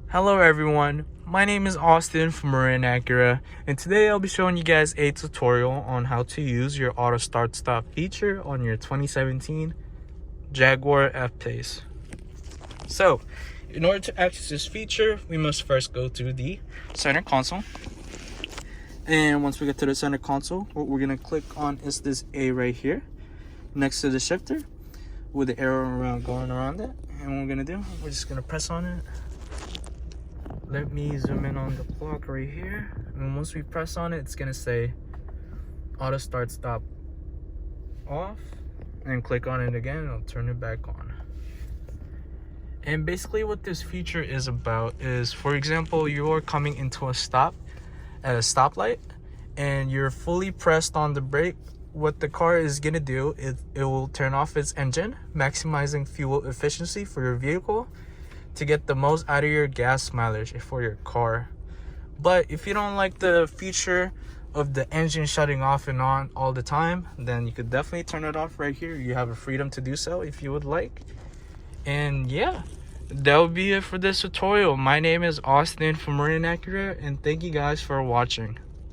Hello everyone, my name is Austin from Marin Acura, and today I'll be showing you guys a tutorial on how to use your auto start stop feature on your 2017 Jaguar F-Pace. So, in order to access this feature, we must first go to the center console. And once we get to the center console, what we're going to click on is this A right here, next to the shifter, with the arrow going around it. And what we're going to do, we're just going to press on it. Let me zoom in on the clock right here, and once we press on it, it's gonna say auto start stop off, and click on it again and it'll turn it back on. And basically what this feature is about is, for example, you're coming into a stop at a stoplight and you're fully pressed on the brake. What the car is gonna do is it will turn off its engine, maximizing fuel efficiency for your vehicle to get the most out of your gas mileage for your car. But if you don't like the feature of the engine shutting off and on all the time, then you could definitely turn it off right here. You have a freedom to do so if you would like. And yeah, that would be it for this tutorial. My name is Austin from Marin Acura, and thank you guys for watching.